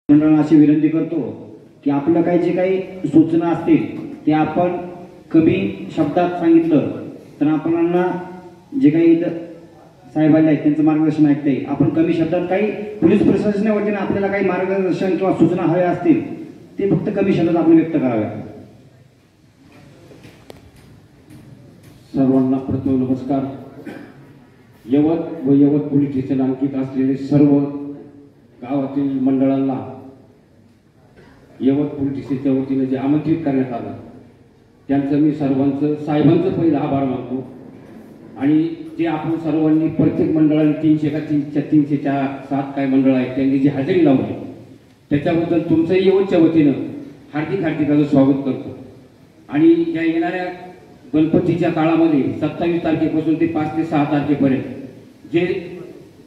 मंडळांना अशी विनंती करतो की आपलं काही जे काही सूचना असतील ते आपण कमी शब्दात सांगितलं तर आपल्याला जे काही साहेब आले आहेत त्यांचं मार्गदर्शन ऐकता येईल. आपण कमी शब्दात काही पोलीस प्रशासनाच्या वतीने आपल्याला काही मार्गदर्शन किंवा सूचना हव्या असतील ते फक्त कमी शब्दात आपण व्यक्त कराव्या. सर्वांना प्रथम नमस्कार. यवत व यवत पोलीस स्टेशन अंकित असलेले सर्व गावातील मंडळांना यवत पोलीस स्टेशनच्या वतीने जे आमंत्रित करण्यात आलं त्यांचं मी साहेबांचं पहिलं आभार मानतो. आणि जे आपण सर्वांनी प्रत्येक मंडळाने 300 का 304 7 काय मंडळ आहेत त्यांनी जी हजेरी लावली त्याच्याबद्दल तुमचंही यवतच्या वतीनं हार्दिक असं स्वागत करतो. आणि या येणाऱ्या गणपतीच्या काळामध्ये 27 तारखेपासून ते 5 ते 6 तारखेपर्यंत जे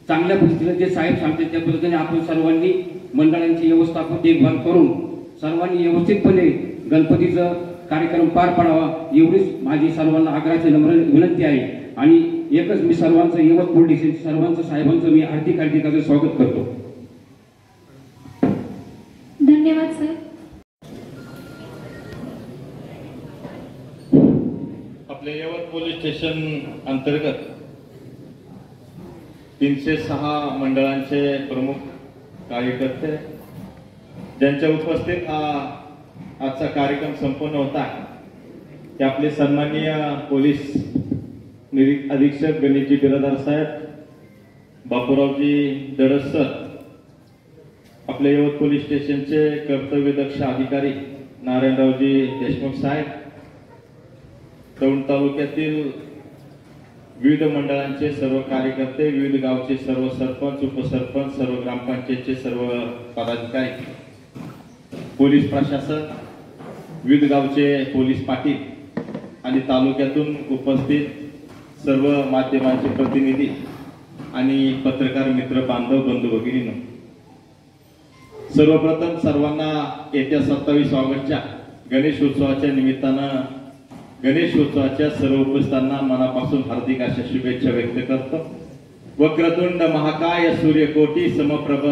चांगल्या पद्धतीने जे साहेब सांगतात त्या पद्धतीने आपण सर्वांनी मंडळांची व्यवस्थापन देखभाल करून सर्वांनी व्यवस्थितपणे गणपतीचा कार्यक्रम पार पाडावा एवढीच माझी सर्वांना आग्रहाची नम्र विनंती आहे. आणि एकच मी सर्वांचं यवत पोलीस सर्वांचं साहेबांचं मी हार्दिक असं स्वागत करतो. धन्यवाद सर. आपल्या यवत पोलीस स्टेशन अंतर्गत 306 मंडळांचे प्रमुख कार्यकर्ते ज्यांच्या उपस्थित हा आजचा कार्यक्रम संपन्न होता ते आपले सन्माननीय पोलीस अधीक्षक गणेशजी बिरादार साहेब, बापूरावजी दडस सर, आपल्या यवत पोलीस स्टेशनचे कर्तव्यदक्ष अधिकारी नारायणरावजी देशमुख साहेब, दौंड तालुक्यातील विविध मंडळांचे सर्व कार्यकर्ते, विविध गावचे सर्व सरपंच, उपसरपंच, सर्व ग्रामपंचायतचे सर्व पदाधिकारी, पोलीस प्रशासन, विविध गावचे पोलीस पाटील आणि तालुक्यातून उपस्थित सर्व माध्यमांचे प्रतिनिधी आणि पत्रकार मित्र बांधव बंधू भगिनींनो, सर्वप्रथम सर्वांना येत्या 27 ऑगस्टच्या गणेश उत्सवाच्या निमित्तानं गणेश उत्सवाच्या सर्व उपस्थितांना मनापासून हार्दिक अशा शुभेच्छा व्यक्त करतो. वक्रतुंड महाकाय सूर्यकोटी समप्रभ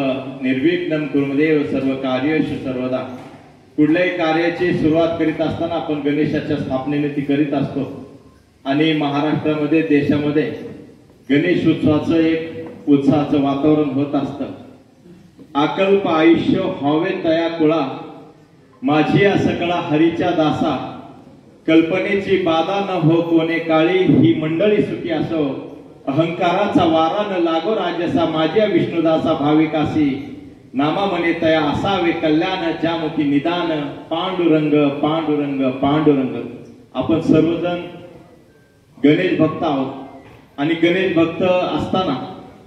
निर्विघ्नं कुर्मदेव सर्व कार्येषु सर्वदा. कुठल्याही कार्याची सुरुवात करीत असताना आपण गणेशाच्या स्थापनेने ती करीत असतो. आणि महाराष्ट्रामध्ये देशामध्ये गणेश उत्सवाचं एक उत्साहाचं वातावरण होत असतं. अकल्प आयुष्य हवे तया कुळा माझी या सकळा हरीच्या दासा कल्पनेची बाधा न हो कोणे काळी ही मंडळी सुखी असो अहंकाराचा वारा न लागो राजसा माझ्या विष्णुदासा भाविकासी नामा म्हणे तया असावे कल्याण ज्यामुखी निदान पांडुरंग पांडुरंग पांडुरंग. आपण सर्वजण गणेश भक्त आहोत आणि गणेश भक्त असताना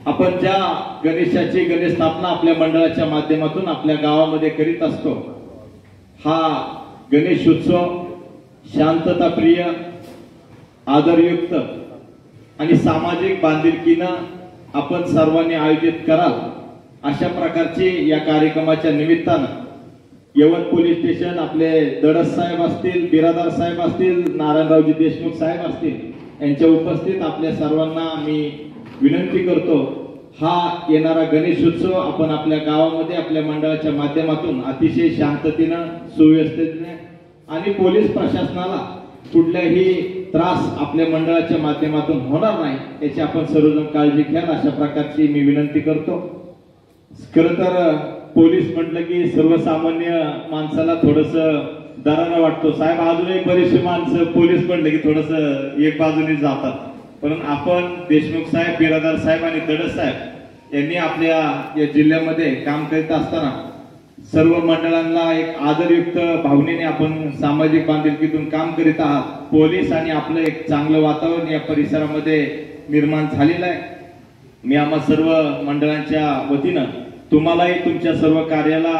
आपण ज्या गणेशाची गणेश स्थापना आपल्या मंडळाच्या माध्यमातून आपल्या गावामध्ये करीत असतो हा गणेश उत्सव शांतताप्रिय, आदरयुक्त आणि सामाजिक बांधिलकीनं आपण सर्वांनी आयोजित कराल अशा प्रकारची या कार्यक्रमाच्या निमित्तानं यवत पोलीस स्टेशन आपले दडस साहेब असतील, बिरादार साहेब असतील, नारायणरावजी देशमुख साहेब असतील यांच्या उपस्थित आपल्या सर्वांना मी विनंती करतो हा येणारा गणेश उत्सव आपण आपल्या गावामध्ये आपल्या मंडळाच्या माध्यमातून अतिशय शांततेनं, सुव्यवस्थेने आणि पोलीस प्रशासनाला कुठल्याही त्रास आपल्या मंडळाच्या माध्यमातून होणार नाही याची आपण सर्वजण काळजी घ्याल अशा प्रकारची मी विनंती करतो. खरं तर पोलीस म्हटलं की सर्वसामान्य माणसाला थोडस दरारा वाटतो. साहेब अजूनही बरेचसे माणसं पोलीस म्हटलं की थोडस एक बाजूने जातात. पण आपण देशमुख साहेब, बिरादार साहेब आणि दडस साहेब यांनी आपल्या या जिल्ह्यामध्ये काम करीत असताना सर्व मंडळांना एक आदरयुक्त भावनेने आपण सामाजिक बांधिलकीतून काम करीत आहात. पोलीस आणि आपलं एक चांगलं वातावरण या परिसरामध्ये निर्माण झालेलं आहे. मी आम्हा सर्व मंडळांच्या वतीनं तुम्हालाही तुमच्या सर्व कार्याला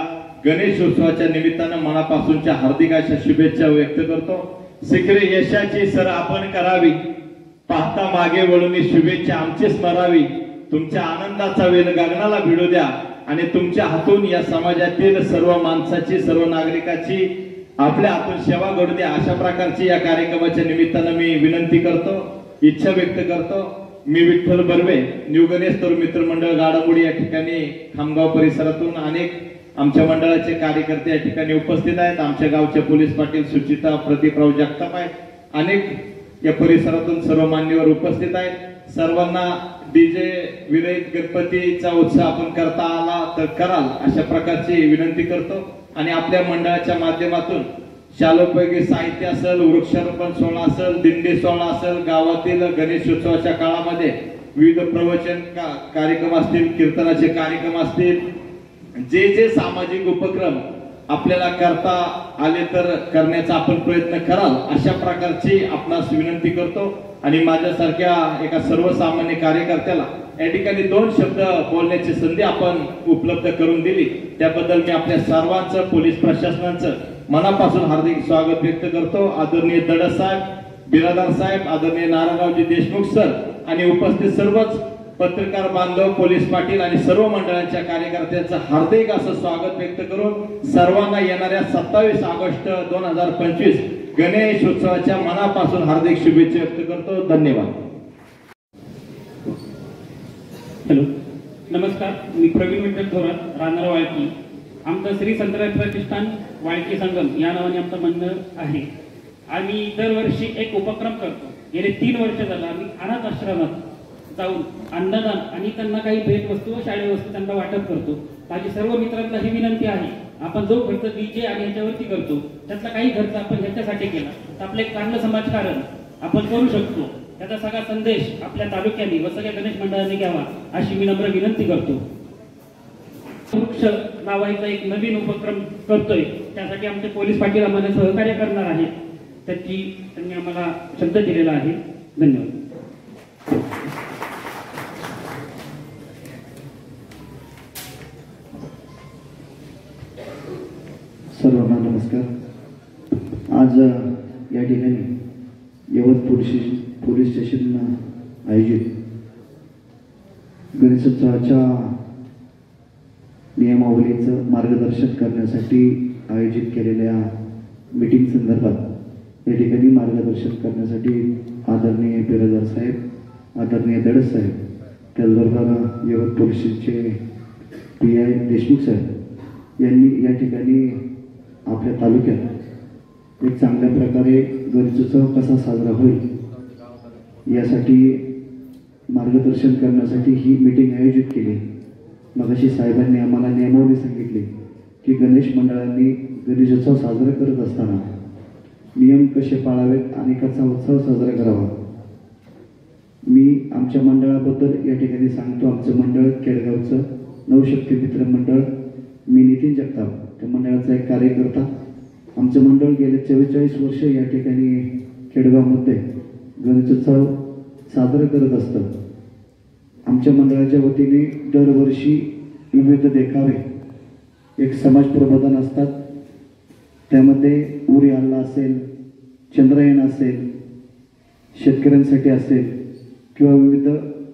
गणेश उत्सवाच्या निमित्तानं मनापासूनच्या हार्दिक अशा शुभेच्छा व्यक्त करतो. शीघ्र यशाची सर आपण करावी पाहता मागे वळून शुभेच्छा आमची स्मरावी. तुमच्या आनंदाचा वेल गगनाला भिडू द्या आणि तुमच्या हातून या समाजातील सर्व माणसाची, सर्व नागरिकाची आपल्या हातून सेवा घडू द्या अशा प्रकारची या कार्यक्रमाच्या निमित्तानं मी विनंती करतो, इच्छा व्यक्त करतो. मी विठ्ठल बर्वे, न्यू गणेश तरुण मित्र मंडळ गाडामुडी या ठिकाणी खामगाव परिसरातून अनेक आमच्या मंडळाचे कार्यकर्ते या ठिकाणी उपस्थित आहेत. आमच्या गावचे पोलीस पाटील सुचिता प्रदीपराव जगताप आहेत. अनेक या परिसरातून सर्व मान्यवर उपस्थित आहेत. सर्वांना डीजे विरहित गणपतीचा उत्सव आपण करता आला तर कराल अशा प्रकारची विनंती करतो. आणि आपल्या मंडळाच्या माध्यमातून शालोपयोगी साहित्य असेल, वृक्षारोपण सोहळा असेल, दिंडी सोहळा असेल, गावातील गणेशोत्सवाच्या काळामध्ये विविध प्रवचन कार्यक्रम असतील, कीर्तनाचे कार्यक्रम असतील, जे जे सामाजिक उपक्रम आपल्याला करता आले तर करण्याचा आपण प्रयत्न कराल अशा प्रकारची आपणास विनंती करतो. आणि माझ्यासारख्या एका सर्वसामान्य कार्यकर्त्याला या ठिकाणी 2 शब्द बोलण्याची संधी आपण उपलब्ध करून दिली त्याबद्दल मी आपल्या सर्वांचं, पोलीस प्रशासनाचं मनापासून हार्दिक स्वागत व्यक्त करतो. आदरणीय दडस साहेब, बिरादार साहेब, आदरणीय नारायणरावजी देशमुख सर आणि उपस्थित सर्वच पत्रकार बांधव, पोलीस पाटील आणि सर्व मंडळांच्या कार्यकर्त्यांचं हार्दिक असं स्वागत व्यक्त करून सर्वांना येणाऱ्या 27 ऑगस्ट 2025 गणेश उत्सवाच्या मनापासून हार्दिक शुभेच्छा व्यक्त करतो. धन्यवाद. हॅलो, नमस्कार. मी प्रवीण विठ्ठल थोरात, राहणार वाळकी. आमचं श्री संतराय प्रतिष्ठान वाळकी संगम या नावाने आमचं मंडळ आहे. आम्ही दरवर्षी एक उपक्रम करतो. गेले 3 वर्ष झालं आम्ही अनाथ आश्रमात जाऊन अन्नदान आणि त्यांना काही भेटवस्तू व शाळेत वस्तू त्यांना वाटप करतो. माझी सर्व मित्रांना ही विनंती आहे, आपण जो खर्च डीजे आणि ह्याच्यावरती करतो त्यातला काही खर्च आपण ह्याच्यासाठी केला तर आपले एक चांगलं समाजकारण आपण करू शकतो. त्याचा सगळा संदेश आपल्या तालुक्याने व सगळ्या गणेश मंडळाने घ्यावा अशी मी नम्र विनंती करतो. वृक्ष लावायचा एक नवीन उपक्रम करतोय, त्यासाठी आमचे पोलीस पाटील आम्हाला सहकार्य करणार आहेत. त्याची त्यांनी आम्हाला शब्द दिलेला आहे. धन्यवाद. सर्वांना नमस्कार. आज या ठिकाणी यवत पोलीस स्टेशन आयोजित गणेशोत्सवाच्या नियमावलीचं मार्गदर्शन करण्यासाठी आयोजित केलेल्या मीटिंग संदर्भात या ठिकाणी मार्गदर्शन करण्यासाठी आदरणीय बिरादार साहेब, आदरणीय दडस साहेब, त्याचबरोबर यवत पोलिसचे PI देशमुख साहेब यांनी या ठिकाणी आपल्या तालुक्यात एक चांगल्या प्रकारे गणेशोत्सव कसा साजरा होईल यासाठी मार्गदर्शन करण्यासाठी ही मीटिंग आयोजित केली. मगाशी साहेबांनी आम्हाला नियमावली सांगितली की गणेश मंडळांनी गणेशोत्सव साजरा करत असताना नियम कसे पाळावेत आणि कसा उत्सव साजरा करावा. मी आमच्या मंडळाबद्दल या ठिकाणी सांगतो. आमचं मंडळ केडगावचं नवशक्ती मित्र मंडळ. मी नितीन जगताप, त्या मंडळाचा एक कार्यकर्ता. आमचं मंडळ गेले 44 वर्ष या ठिकाणी केडगावमध्ये गणेशोत्सव साजरा करत असतं. आमच्या मंडळाच्या वतीने दरवर्षी विविध देखावे, एक समाज प्रबोधन असतात. त्यामध्ये उरी हल्ला असेल, चंद्रयान असेल, शेतकऱ्यांसाठी असेल किंवा विविध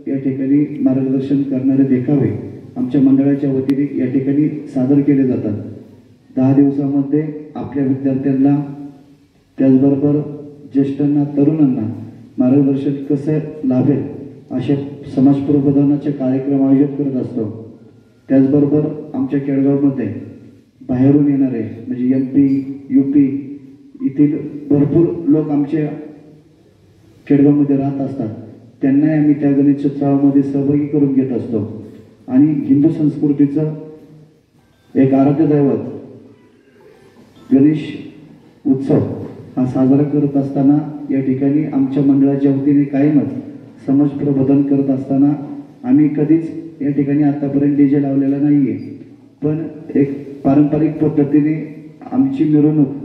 या ठिकाणी मार्गदर्शन करणारे देखावे आमच्या मंडळाच्या वतीने या ठिकाणी सादर केले जातात. 10 दिवसामध्ये आपल्या विद्यार्थ्यांना त्याचबरोबर ज्येष्ठांना, तरुणांना मार्गदर्शन कसं लाभेल अशा समाज प्रबोधनाचे कार्यक्रम आयोजित करत असतो. त्याचबरोबर आमच्या केडगावमध्ये बाहेरून येणारे म्हणजे MP, UP येथील भरपूर लोक आमच्या केडगावमध्ये राहत असतात. त्यांनाही आम्ही त्या गणेशोत्सवामध्ये सहभागी करून घेत असतो. आणि हिंदू संस्कृतीचं एक आराध्य दैवत गणेश उत्सव हा साजरा करत असताना या ठिकाणी आमच्या मंडळाच्या वतीने कायमच समाज प्रबोधन करत असताना आम्ही कधीच या ठिकाणी आतापर्यंत DJ लावलेला नाही आहे. पण एक पारंपरिक पद्धतीने आमची मिरवणूक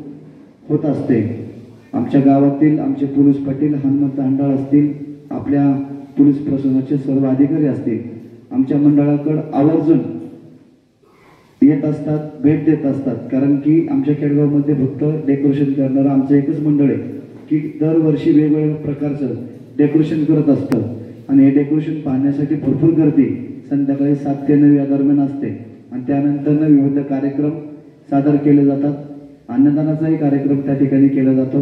होत असते. आमच्या गावातील आमचे पोलीस पाटील, हनुमंत हंडाळ असतील, आपल्या पोलीस प्रशासनाचे सर्व अधिकारी असतील, आमच्या मंडळाकडे आवर्जून येत असतात, भेट देत असतात. कारण की आमच्या केडगावमध्ये फक्त डेकोरेशन करणारं आमचं एकच मंडळ आहे की दरवर्षी वेगवेगळ्या प्रकारचं डेकोरेशन करत असतं. आणि हे डेकोरेशन पाहण्यासाठी भरपूर गर्दी संध्याकाळी 7 ते 9 या दरम्यान असते. आणि त्यानंतर विविध कार्यक्रम सादर केले जातात. अन्नदानाचाही कार्यक्रम त्या ठिकाणी केला जातो.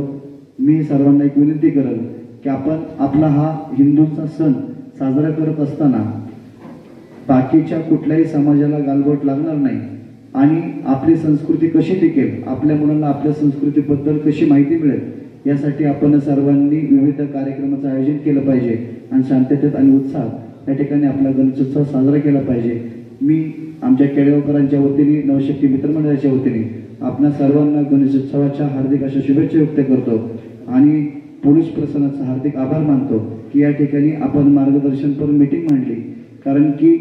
मी सर्वांना एक विनंती करेन की आपण आपला हा हिंदूचा सण साजरा करत असताना बाकीच्या कुठल्याही समाजाला गालबोट लागणार नाही आणि आपली संस्कृती कशी टिकेल, आपल्या मुलांना आपल्या संस्कृतीबद्दल कशी माहिती मिळेल यासाठी आपण सर्वांनी विविध कार्यक्रमाचं आयोजन केलं पाहिजे आणि शांततेत आणि उत्साहात या ठिकाणी आपला गणेशोत्सव साजरा केला पाहिजे. मी आमच्या केळगावकरांच्या वतीने, नवशक्ती मित्रमंडळाच्या वतीने आपल्या सर्वांना गणेशोत्सवाच्या हार्दिक अशा शुभेच्छा व्यक्त करतो आणि पोलीस प्रशासनाचा हार्दिक आभार मानतो की या ठिकाणी आपण मार्गदर्शनपर मीटिंग मांडली. कारण की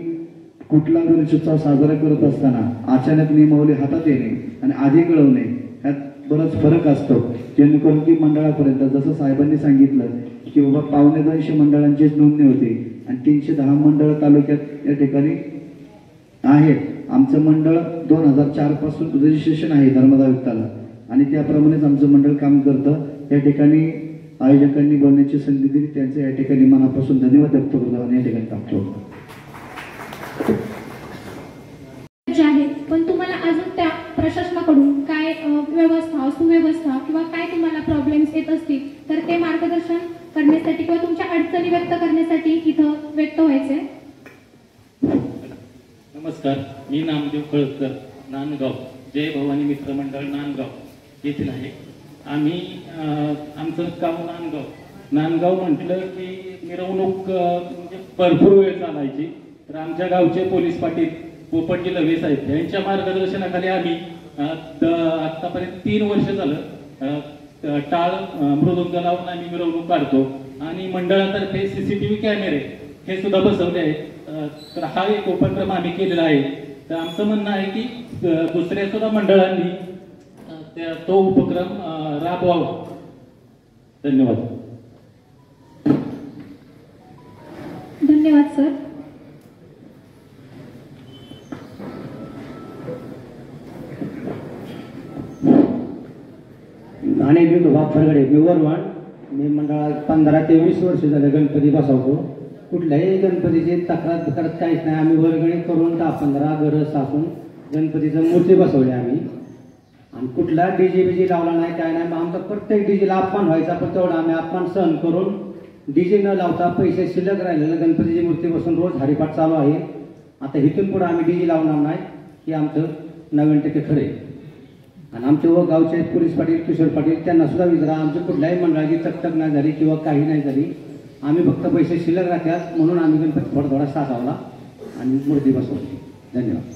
कुठला गणेशोत्सव साजरा करत असताना अचानक नियमावली हातात येणे आणि आधी कळवणे ह्यात बराच फरक असतो, जेणेकरून की मंडळापर्यंत जसं साहेबांनी सांगितलं की बाबा 250 मंडळांचीच नोंदणी होती आणि 310 मंडळ तालुक्यात या ठिकाणी आहेत. आमचं मंडळ 2004 पासून रजिस्ट्रेशन आहे धर्मदायुक्ताला आणि त्याप्रमाणेच आमचं मंडळ काम करतं. या ठिकाणी आयोजकांनी बोलण्याची संधी दिली, त्यांचे या ठिकाणी मनापासून धन्यवाद व्यक्त करतो आणि या ठिकाणी टाकतो. जे आहेत, पण तुम्हाला अजून त्या प्रशासनाकडून काय व्यवस्था, सुव्यवस्था किंवा काय तुम्हाला प्रॉब्लेम्स येत असतील तर ते मार्गदर्शन करण्यासाठी किंवा तुमच्या अडचणी व्यक्त करण्यासाठी इथं व्यक्त व्हायचे. नमस्कार, मी नामदेव कळसकर, नांदगाव, जय भवानी मित्रमंडळ नांदगाव येथील आहे. आम्ही आमचं गाव नांदगाव म्हटलं की मिरवणूक म्हणजे भरपूर वेळ चालायची. तर आमच्या गावचे पोलीस पाटील पोपटजी लवे साहेब यांच्या मार्गदर्शनाखाली आम्ही आतापर्यंत 3 वर्ष झालं टाळ मृदुंग लावून आम्ही मिरवणूक काढतो आणि मंडळातर्फे CCTV कॅमेरे हे सुद्धा बसवले आहेत. तर हा एक उपक्रम आम्ही केलेला आहे. तर आमचं म्हणणं आहे की दुसऱ्या सुद्धा मंडळांनी तो उपक्रम राबवावा. धन्यवाद. धन्यवाद सर. आणि मी वापरगडे विवरवाण. मी मंडळात 15 ते 20 वर्ष झाले गणपती बसवतो. कुठल्याही गणपतीची तक्रार करत काहीच नाही. आम्ही वर्गणी करून 10-15 घरं सासून गणपतीचं मूर्ती बसवली आम्ही आणि कुठला DJ लावला नाही, काय नाही. आमचा प्रत्येक डीजेला अपमान व्हायचा, पण तेवढा आम्ही अपमान सहन करून DJ न लावता पैसे शिल्लक राहिलेलं गणपतीची मूर्ती बसून रोज हरिपाठ चालू आहे. आता इथून पुढे आम्ही DJ लावणार नाही हे आमचं 90% खरे. आणि आमचे गावचे पोलीस पाटील किशोर पाटील त्यांना सुद्धा विचारा, आमची कुठल्याही मंडळाची चकचक नाही झाली किंवा काही नाही झाली. आम्ही फक्त पैसे शिल्लक राहतात म्हणून आम्ही गणपती थोडा साठवला आणि मूर्ती बसवली. धन्यवाद.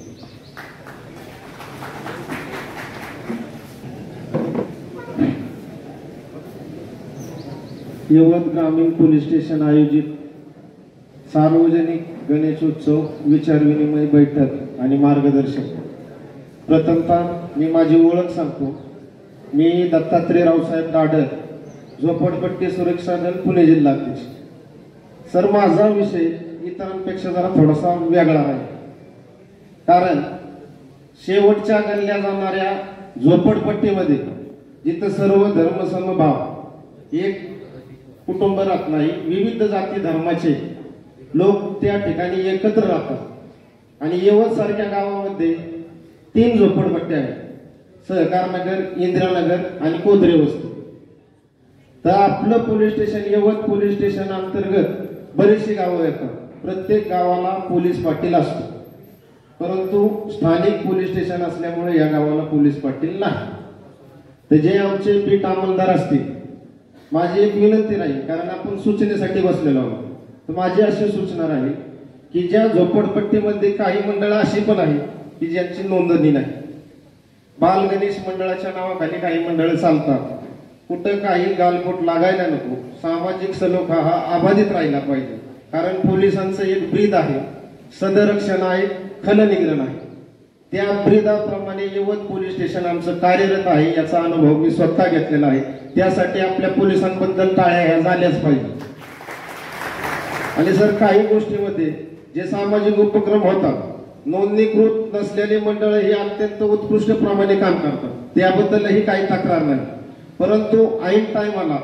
यवत ग्रामीण पोलीस स्टेशन आयोजित सार्वजनिक गणेशोत्सव विचारविनिमय बैठक आणि मार्गदर्शन. प्रथमतः मी माझी ओळख सांगतो. मी दत्तात्रय रावसाहेब दाडर, झोपडपट्टी सुरक्षा दल, पुणे जिल्हाध्यक्ष. सर, माझा विषय इतरांपेक्षा जरा थोडासा वेगळा आहे. कारण शेवटच्या गणल्या जाणाऱ्या झोपडपट्टीमध्ये जिथं सर्व धर्म समभाव एक कुटुंब राहत नाही, विविध जाती धर्माचे लोक त्या ठिकाणी एकत्र राहतात आणि यवत सारख्या गावामध्ये 3 झोपडपट्ट्या आहेत, सहकारनगर, इंदिरानगर आणि कोदरे वस्ती. तर आपलं पोलीस स्टेशन यवत पोलीस स्टेशन अंतर्गत बरीचशी गावं येतात. प्रत्येक गावाला पोलीस पाटील असतो, परंतु स्थानिक पोलीस स्टेशन असल्यामुळे या गावाला पोलीस पाटील नाही. तर जे आमचे बीट अंमलदार असतील, माझी एक विनंती राहील, कारण आपण सूचनेसाठी बसलेलो आहोत. तर माझी अशी सूचना राहील की ज्या झोपडपट्टीमध्ये काही मंडळं अशी पण आहेत की ज्यांची नोंदणी नाही. बाल गणेश मंडळाच्या नावाखाली काही मंडळं चालतात. कुठं काही गालबोट लागायला नको. सामाजिक सलोखा हा अबाधित राहिला पाहिजे. कारण पोलिसांचं एक ब्रीद आहे, सदरक्षण आहे, खलनिग्रहण आहे. त्या ब्रीदाप्रमाणे यवत पोलीस स्टेशन आमचं कार्यरत आहे. याचा अनुभव मी स्वतः घेतलेला आहे. त्यासाठी आपल्या पोलिसांबद्दल टाळ्या ह्या झाल्याच पाहिजे. आणि सर, काही गोष्टीमध्ये जे सामाजिक उपक्रम होतात, नोंदणीकृत नसलेली मंडळ ही अत्यंत उत्कृष्ट प्रमाणे काम करतात, त्याबद्दलही काही तक्रार नाही. परंतु ऐन टायमाला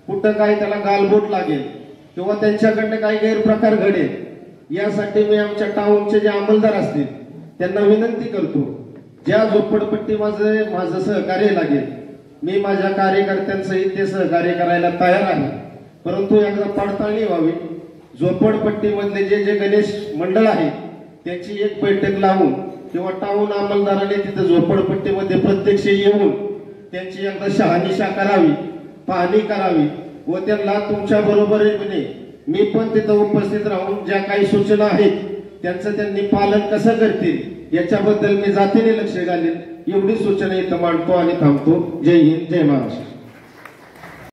कुठं काय त्याला गालबोट लागेल किंवा त्यांच्याकडनं काही गैरप्रकार घडेल, यासाठी मी आमच्या टाउनचे जे अंमलदार असतील त्यांना विनंती करतो, ज्या झोपडपट्टी माझं सहकार्य लागेल, मी माझ्या कार्यकर्त्यांसहित ते सहकार्य करायला तयार आहे. परंतु एकदा पडताळणी व्हावी. झोपडपट्टीमधले जे गणेश मंडळ आहे त्याची एक बैठक लावून किंवा टाऊन अंमलदाराने तिथं झोपडपट्टीमध्ये प्रत्यक्ष येऊन त्यांची एकदा शहानिशा करावी, पाहणी करावी व त्यांना तुमच्या बरोबरीने मी पण तिथं उपस्थित राहून ज्या काही सूचना आहेत त्यांचं त्यांनी पालन कसं करतील याच्याबद्दल मी जातीने लक्ष घालेन. एवढी सूचना इथं मांडतो आणि थांबतो. जय हिंद, जय महाराष्ट्र.